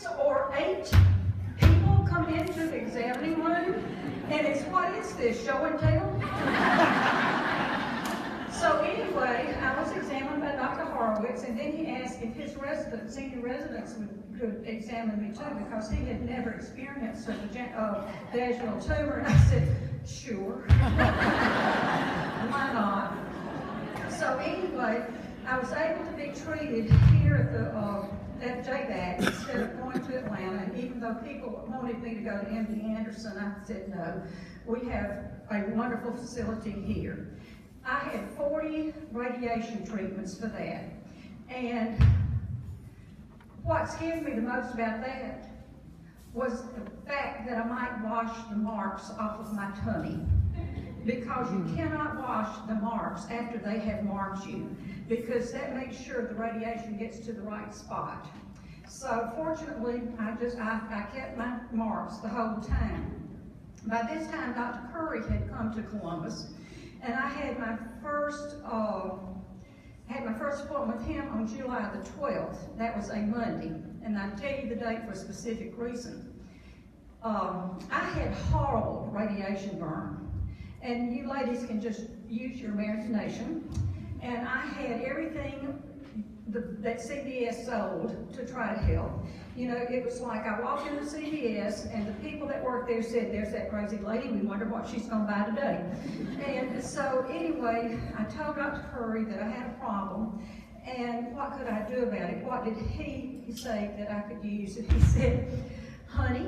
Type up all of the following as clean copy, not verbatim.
or 8 people come into the examining room, and it's, what is this, show and tell? So anyway, I was examined by Dr. Horowitz, and then he asked if his residents, senior residents, could examine me too, because he had never experienced a vaginal tumor, and I said, sure. Why not? So anyway, I was able to be treated here at JVAC instead of going to Atlanta, and even though people wanted me to go to MD Anderson, I said no. We have a wonderful facility here. I had 40 radiation treatments for that, and what scared me the most about that was the fact that I might wash the marks off of my tummy, because you cannot wash the marks after they have marked you, because that makes sure the radiation gets to the right spot. So fortunately, I kept my marks the whole time. By this time, Dr. Currie had come to Columbus, and I had my first appointment with him on July the 12th. That was a Monday, and I'll tell you the date for a specific reason. I had horrible radiation burn, and you ladies can just use your imagination. And I had everything that CVS sold to try to help. You know, it was like I walked into CVS, and the people that worked there said, there's that crazy lady, we wonder what she's going to buy today. And so anyway, I told Dr. Currie that I had a problem, and what could I do about it? What did he say that I could use? And he said, honey,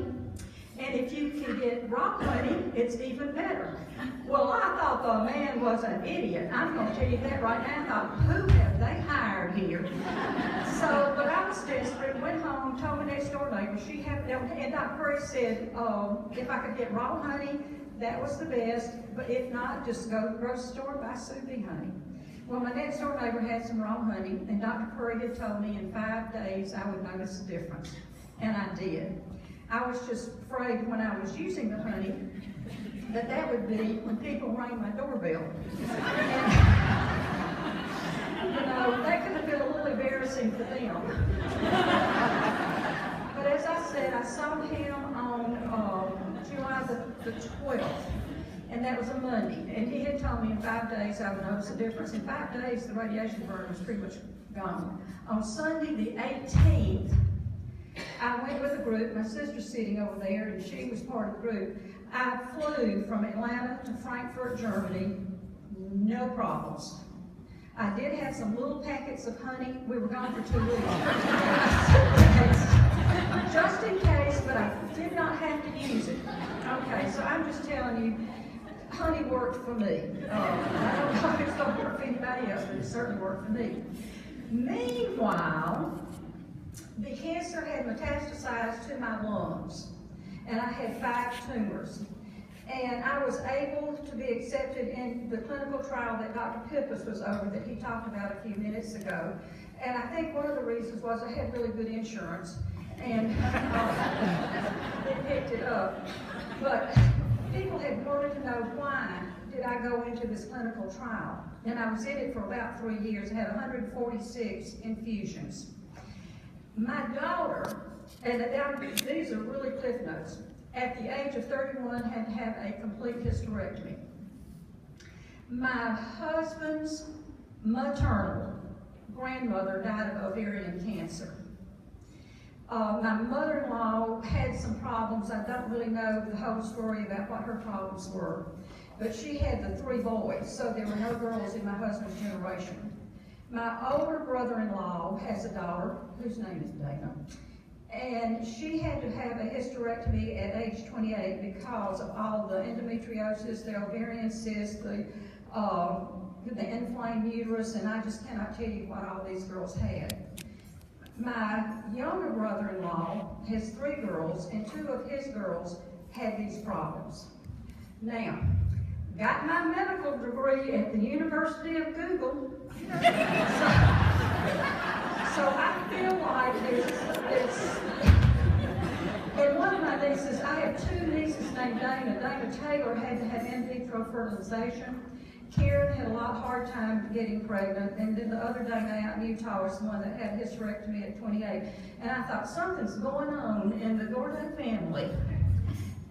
and if you can get raw honey, it's even better. Well, I thought the man was an idiot. I'm going to tell you that right now. I thought, who have they hired here? So, but I was desperate, went home, told my next door neighbor, and Dr. Currie said, if I could get raw honey, that was the best, but if not, just go to the grocery store and buy sous vide honey. Well, my next door neighbor had some raw honey, and Dr. Currie had told me in 5 days I would notice the difference, and I did. I was just afraid when I was using the honey that would be when people rang my doorbell. And, you know, that could have been a little embarrassing for them. But as I said, I saw him on July the 12th, and that was a Monday. And he had told me in 5 days I would notice a difference. In 5 days, the radiation burn was pretty much gone. On Sunday the 18th, I went with a group, my sister's sitting over there, and she was part of the group. I flew from Atlanta to Frankfurt, Germany, no problems. I did have some little packets of honey. We were gone for 2 weeks. Just in case, but I did not have to use it. Okay, so I'm just telling you, honey worked for me. I don't know if it's going to work for anybody else, but it certainly worked for me. Meanwhile, the cancer had metastasized to my lungs, and I had 5 tumors. And I was able to be accepted in the clinical trial that Dr. Pippas was over that he talked about a few minutes ago. And I think one of the reasons was I had really good insurance, and they picked it up. But people had wanted to know, why did I go into this clinical trial? And I was in it for about 3 years. I had 146 infusions. My daughter, and these are really cliff notes, at the age of 31 had to have a complete hysterectomy. My husband's maternal grandmother died of ovarian cancer. My mother-in-law had some problems. I don't really know the whole story about what her problems were, but she had the 3 boys, so there were no girls in my husband's generation. My older brother-in-law has a daughter whose name is Dana, and she had to have a hysterectomy at age 28 because of all the endometriosis, the ovarian cysts, the inflamed uterus, and I just cannot tell you what all these girls had. My younger brother-in-law has 3 girls, and 2 of his girls had these problems. Now, got my medical degree at the University of Google, so I feel like there's and one of my nieces, I have 2 nieces named Dana. Dana Taylor had to have in vitro fertilization. Karen had a lot hard time getting pregnant, and then the other day out in Utah was the one that had hysterectomy at 28. And I thought, something's going on in the Gordon family.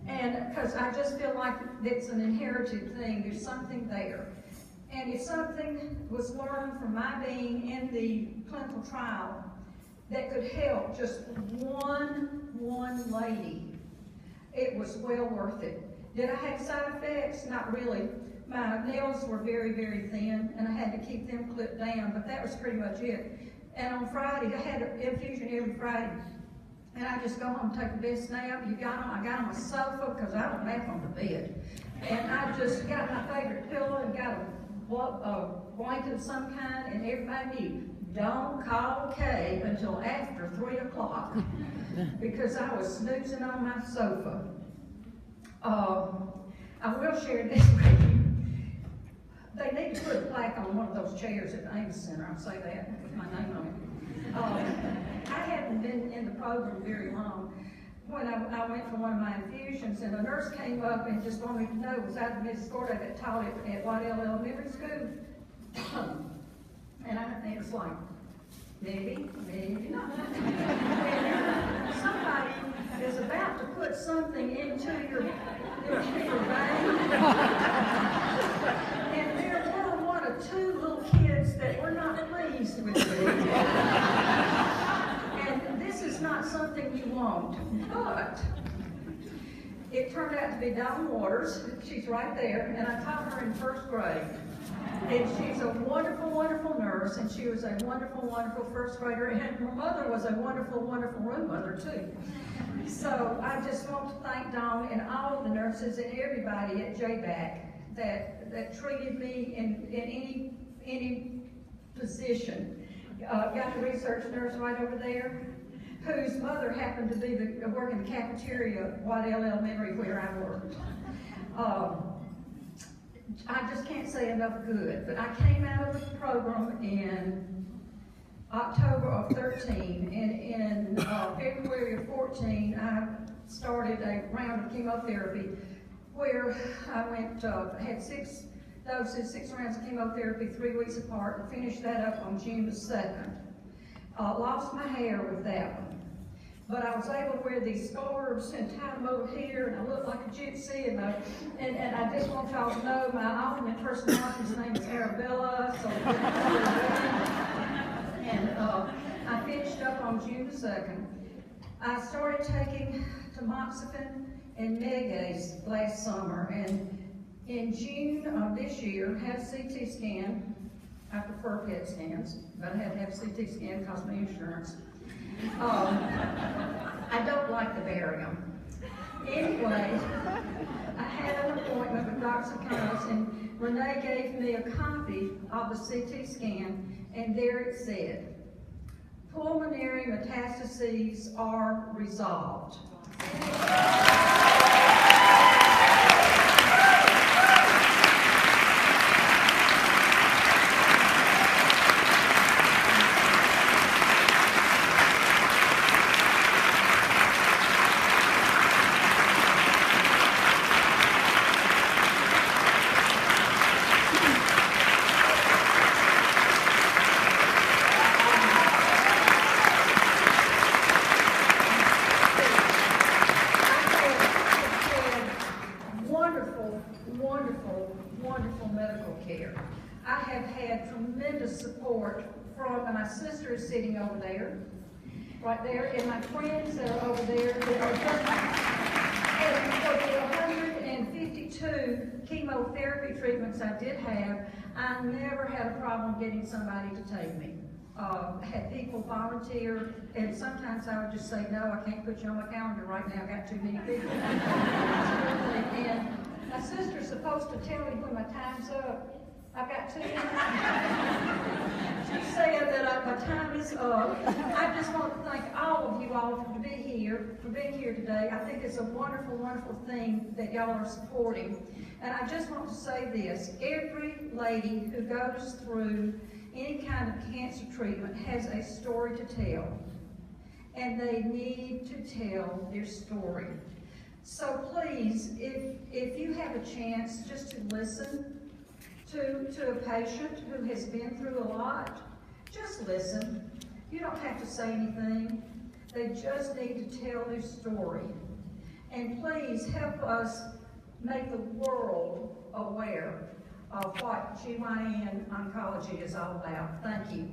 And because I just feel like it's an inherited thing, there's something there. And if something was learned from my being in the clinical trial that could help just one lady, it was well worth it. Did I have side effects? Not really. My nails were very, very thin, and I had to keep them clipped down, but that was pretty much it. And on Friday, I had an infusion every Friday, and I just go home and take the best nap. I got on my sofa, because I don't nap on the bed. And I just got my favorite pillow and got a blanket of some kind, and everybody knew, don't call Kay until after 3 o'clock, because I was snoozing on my sofa. I will share this with you. They need to put a plaque on one of those chairs at the Amos Center. I'll say that with my name on it. I hadn't been in the program very long when I went for one of my infusions, and a nurse came up and just wanted to know, was I the Mrs. Gordo that taught at Whitehall Elementary School? And it was like, maybe not. Somebody is about to put something into your vein. And there were one or two little kids that were not pleased with me. And this is not something you want, but it turned out to be Dawn Waters. She's right there, and I taught her in 1st grade. And she's a wonderful, wonderful nurse, and she was a wonderful, wonderful 1st grader, and her mother was a wonderful, wonderful room mother, too. So I just want to thank Dawn and all of the nurses and everybody at JBAC that treated me in any position. Got the research nurse right over there, whose mother happened to be working the cafeteria at Whitehall Elementary where I worked. I just can't say enough good, but I came out of the program in October of 13, and in February of 14, I started a round of chemotherapy where I had 6 doses, 6 rounds of chemotherapy, 3 weeks apart, and finished that up on June the 2nd. Lost my hair with that one. But I was able to wear these scarves and tie them over here, and I looked like a gypsy, and I just want y'all to know my alternate personality's name is Arabella, so and I finished up on June the 2nd. I started taking tamoxifen and Megace last summer, and in June of this year, had a CT scan. I prefer PET scans, but I had to have a CT scan because of my insurance. I don't like the barium. Anyway, I had an appointment with Dr. Cummins, and Renee gave me a copy of the CT scan, and there it said, pulmonary metastases are resolved. Wonderful medical care. I have had tremendous support from, and my sister is sitting over there, right there, and my friends that are over there that are for the 152 chemotherapy treatments I did have, I never had a problem getting somebody to take me. I had people volunteer, and sometimes I would just say, no, I can't put you on my calendar right now, I've got too many people. And my sister's supposed to tell me when my time's up. I've got 2 minutes. She said that my time is up. I just want to thank all of you all for being here today. I think it's a wonderful, wonderful thing that y'all are supporting. And I just want to say this, every lady who goes through any kind of cancer treatment has a story to tell. And they need to tell their story. So please, if you have a chance just to listen to a patient who has been through a lot, just listen. You don't have to say anything. They just need to tell their story. And please help us make the world aware of what GYN oncology is all about. Thank you.